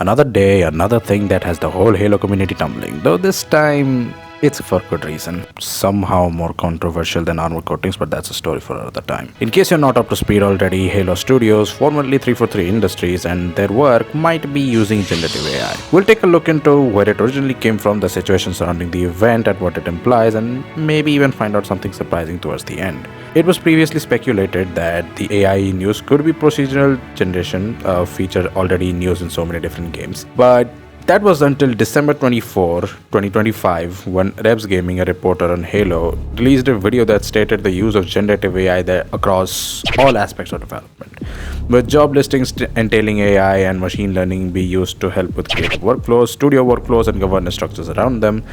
Another day, another thing that has the whole Halo community tumbling. Though this time, it's for good reason. Somehow more controversial than armor coatings, but that's a story for another time. In case you're not up to speed already, Halo Studios, formerly 343 Industries, and their work might be using generative AI. We'll take a look into where it originally came from, the situation surrounding the event, and what it implies, and maybe even find out something surprising towards the end. It was previously speculated that the AI in use could be procedural generation, a feature already in use in so many different games. But that was until December 24, 2025, when Rebs Gaming, a reporter on Halo, released a video that stated the use of generative AI across all aspects of development, with job listings entailing AI and machine learning be used to help with creative workflows, studio workflows, and governance structures around them,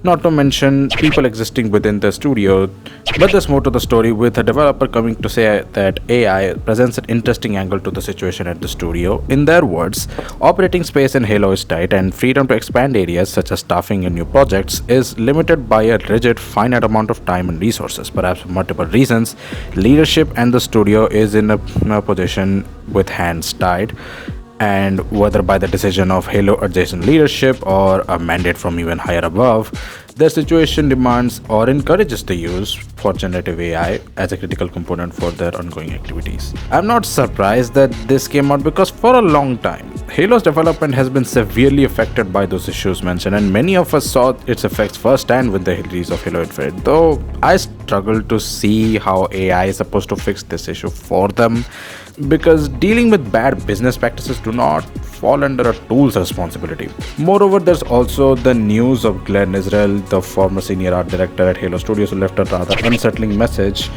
not to mention people existing within the studio. But there's more to the story, with a developer coming to say that AI presents an interesting angle to the situation at the studio. In their words, operating space in Halo is tight, and freedom to expand areas such as staffing and new projects is limited by a rigid, finite amount of time and resources. Perhaps for multiple reasons, leadership and the studio is in a position with hands tied, and whether by the decision of Halo adjacent leadership or a mandate from even higher above, their situation demands or encourages the use for generative AI as a critical component for their ongoing activities. I'm not surprised that this came out, because for a long time, Halo's development has been severely affected by those issues mentioned, and many of us saw its effects firsthand with the release of Halo Infinite, though I struggle to see how AI is supposed to fix this issue for them, because dealing with bad business practices do not fall under a tool's responsibility. Moreover, there's also the news of Glenn Israel, the former senior art director at Halo Studios, who left a rather unsettling message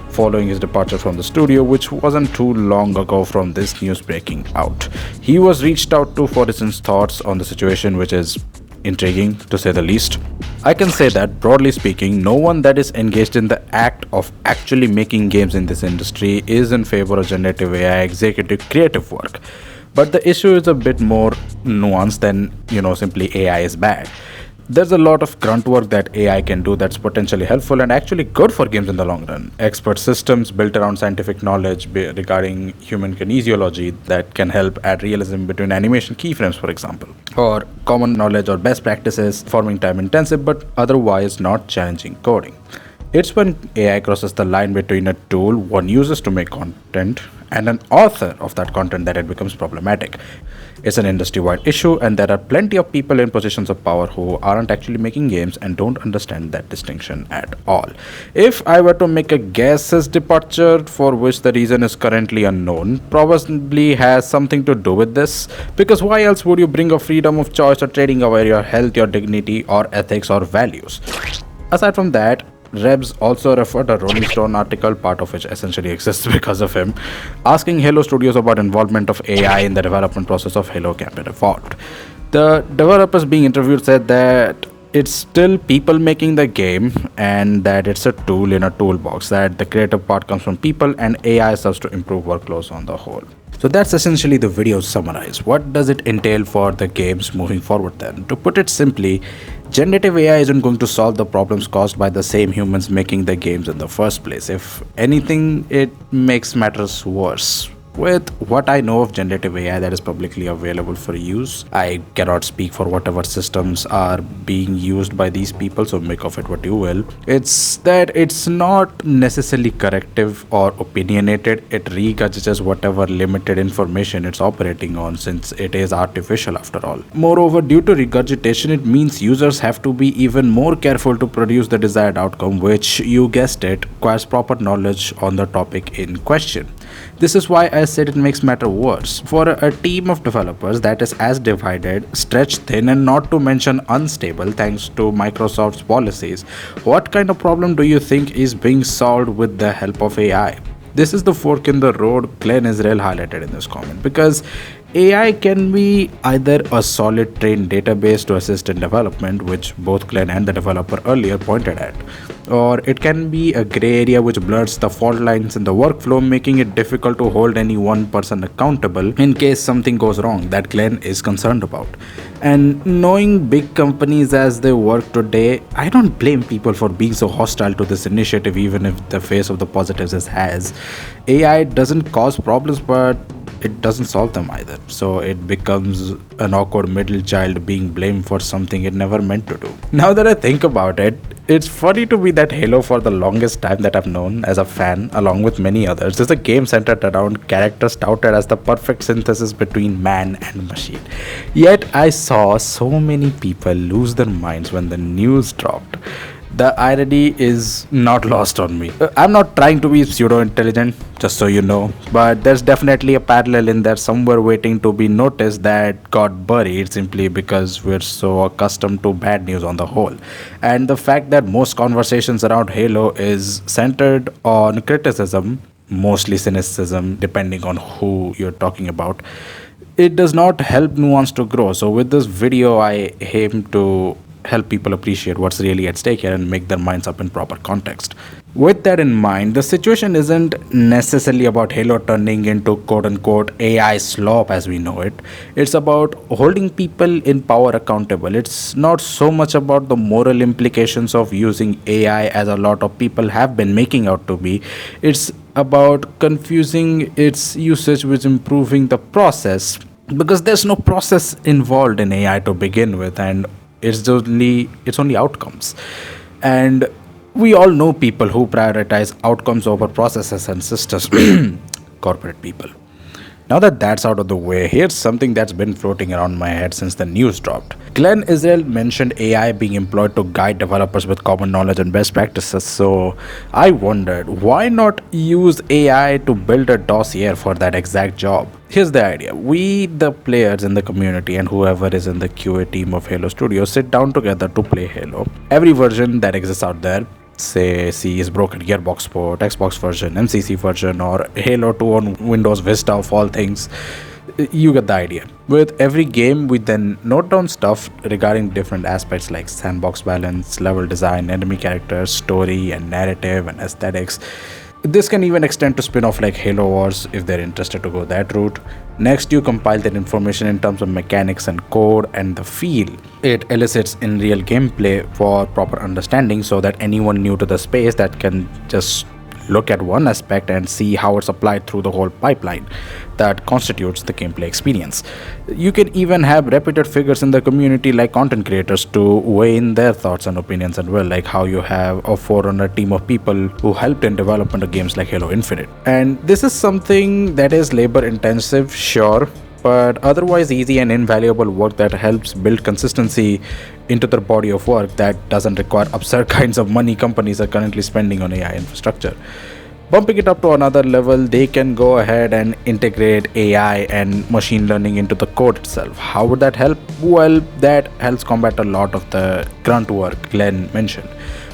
following his departure from the studio, which wasn't too long ago from this news breaking out. He was reached out to for his thoughts on the situation, which is intriguing to say the least. I can say that, broadly speaking, no one that is engaged in the act of actually making games in this industry is in favor of generative AI executive creative work. But the issue is a bit more nuanced than, simply AI is bad. There's a lot of grunt work that AI can do that's potentially helpful and actually good for games in the long run. Expert systems built around scientific knowledge regarding human kinesiology that can help add realism between animation keyframes, for example. Or common knowledge or best practices, forming time intensive but otherwise not challenging coding. It's when AI crosses the line between a tool one uses to make content and an author of that content that it becomes problematic. It's an industry-wide issue, and there are plenty of people in positions of power who aren't actually making games and don't understand that distinction at all. If I were to make a guess, his departure, for which the reason is currently unknown, probably has something to do with this, because why else would you bring a freedom of choice or trading away your health, your dignity, or ethics or values? Aside from that, Rebs also referred a Rolling Stone article, part of which essentially exists because of him, asking Halo Studios about involvement of AI in the development process of Halo Campaign Evolved. The developers being interviewed said that it's still people making the game and that it's a tool in a toolbox, that the creative part comes from people and AI serves to improve workflows on the whole. So that's essentially the video summarized. What does it entail for the games moving forward then? To put it simply, generative AI isn't going to solve the problems caused by the same humans making the games in the first place. If anything, it makes matters worse. With what I know of generative AI that is publicly available for use, I cannot speak for whatever systems are being used by these people, so make of it what you will. It's that it's not necessarily corrective or opinionated. It regurgitates whatever limited information it's operating on, since it is artificial after all. Moreover, due to regurgitation, it means users have to be even more careful to produce the desired outcome, which, you guessed it, requires proper knowledge on the topic in question. This is why I said it makes matter worse. For a team of developers that is as divided, stretched thin, and not to mention unstable thanks to Microsoft's policies, what kind of problem do you think is being solved with the help of AI? This is the fork in the road Glenn Israel highlighted in this comment, because AI can be either a solid trained database to assist in development, which both Glenn and the developer earlier pointed at, or it can be a gray area which blurs the fault lines in the workflow, making it difficult to hold any one person accountable in case something goes wrong that Glenn is concerned about. And knowing big companies as they work today, I don't blame people for being so hostile to this initiative, even if the face of the positives is has. AI doesn't cause problems, but it doesn't solve them either. So it becomes an awkward middle child being blamed for something it never meant to do. Now that I think about it, it's funny to me that Halo, for the longest time that I've known as a fan, along with many others, is a game centered around characters touted as the perfect synthesis between man and machine. Yet I saw so many people lose their minds when the news dropped. The irony is not lost on me. I'm not trying to be pseudo intelligent, just so you know, but there's definitely a parallel in there somewhere waiting to be noticed that got buried simply because we're so accustomed to bad news on the whole. And the fact that most conversations around Halo is centered on criticism, mostly cynicism, depending on who you're talking about, it does not help nuance to grow. So, with this video, I aim to help people appreciate what's really at stake here and make their minds up in proper context. With that in mind, the situation isn't necessarily about Halo turning into quote unquote AI slop as we know it. It's about holding people in power accountable. It's not so much about the moral implications of using AI as a lot of people have been making out to be. It's about confusing its usage with improving the process, because there's no process involved in AI to begin with, and it's only outcomes. And we all know people who prioritize outcomes over processes and systems. Corporate people. Now that that's out of the way, here's something that's been floating around my head since the news dropped. Glenn Israel mentioned AI being employed to guide developers with common knowledge and best practices, so I wondered, why not use AI to build a dossier for that exact job? Here's the idea. We, the players in the community, and whoever is in the QA team of Halo Studios, sit down together to play Halo. Every version that exists out there, say C is broken, Gearbox port, Xbox version, MCC version, or Halo 2 on Windows Vista of all things, you get the idea. With every game, we then note down stuff regarding different aspects like sandbox balance, level design, enemy characters, story and narrative and aesthetics. This can even extend to spin-off like Halo Wars if they're interested to go that route. Next, you compile that information in terms of mechanics and code and the feel it elicits in real gameplay for proper understanding, so that anyone new to the space that can just look at one aspect and see how it's applied through the whole pipeline that constitutes the gameplay experience. You can even have reputed figures in the community like content creators to weigh in their thoughts and opinions as well, like how you have a Forerunner team of people who helped in development of games like Halo Infinite. And this is something that is labor intensive, sure, but otherwise easy and invaluable work that helps build consistency into their body of work that doesn't require absurd kinds of money companies are currently spending on AI infrastructure. Bumping it up to another level, they can go ahead and integrate AI and machine learning into the code itself. How would that help? Well, that helps combat a lot of the grunt work Glenn mentioned.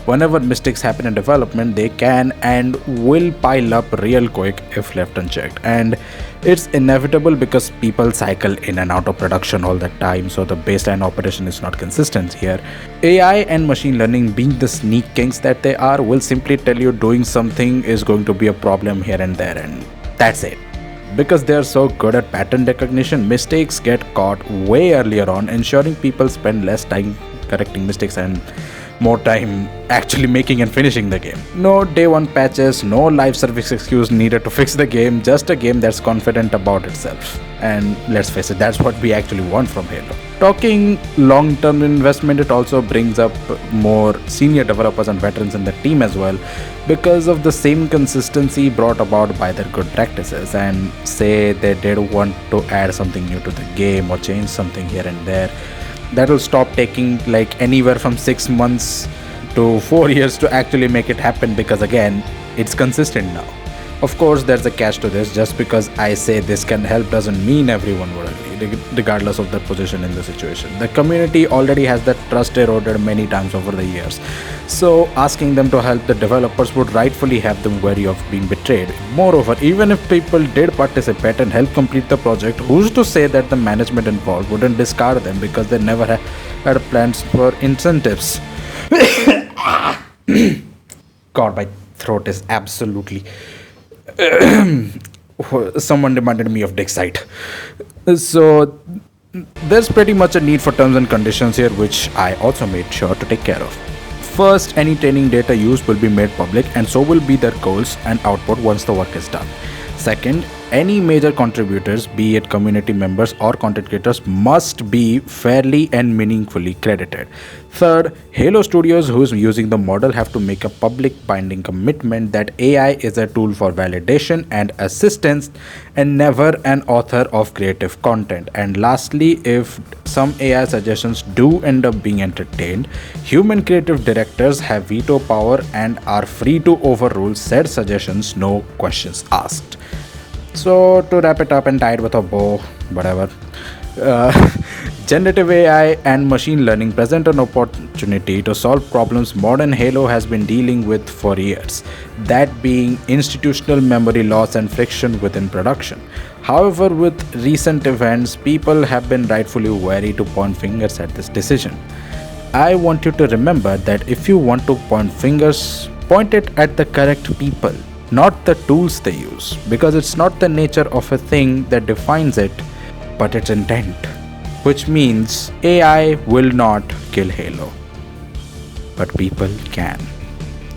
Whenever mistakes happen in development, they can and will pile up real quick if left unchecked. And it's inevitable because people cycle in and out of production all the time, so the baseline operation is not consistent here. AI and machine learning, being the sneak kings that they are, will simply tell you doing something is going to be a problem here and there, and that's it. Because they are so good at pattern recognition, mistakes get caught way earlier on, ensuring people spend less time correcting mistakes and more time actually making and finishing the game. No day one patches, no live service excuse needed to fix the game, just a game that's confident about itself. And let's face it, that's what we actually want from Halo. Talking long-term investment, it also brings up more senior developers and veterans in the team as well, because of the same consistency brought about by their good practices. And say they did want to add something new to the game or change something here and there, that'll stop taking like anywhere from 6 months to 4 years to actually make it happen, because again, it's consistent now. Of course, there's a catch to this. Just because I say this can help doesn't mean everyone would agree, regardless of their position in the situation. The community already has that trust eroded many times over the years, so asking them to help the developers would rightfully have them wary of being betrayed. Moreover, even if people did participate and help complete the project, who's to say that the management involved wouldn't discard them because they never had plans for incentives? God, my throat is absolutely... Someone reminded me of Dixite. So there's pretty much a need for terms and conditions here, which I also made sure to take care of. First, any training data used will be made public, and so will be their goals and output once the work is done. Second, any major contributors, be it community members or content creators, must be fairly and meaningfully credited. Third, Halo Studios, who's using the model, have to make a public binding commitment that AI is a tool for validation and assistance and never an author of creative content. And lastly, if some AI suggestions do end up being entertained, human creative directors have veto power and are free to overrule said suggestions, no questions asked. So, to wrap it up and tie it with a bow, whatever, uh, generative AI and machine learning present an opportunity to solve problems modern Halo has been dealing with for years, that being institutional memory loss and friction within production. However, with recent events, people have been rightfully wary to point fingers at this decision. I want you to remember that if you want to point fingers, point it at the correct people, not the tools they use, because it's not the nature of a thing that defines it, but its intent. Which means AI will not kill Halo, but people can.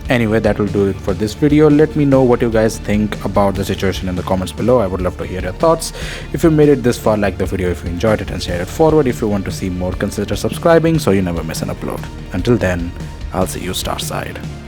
Anyway, that will do it for this video. Let me know what you guys think about the situation in the comments below. I would love to hear your thoughts. If you made it this far, like the video if you enjoyed it and share it forward. If you want to see more, consider subscribing so you never miss an upload. Until then, I'll see you Starside.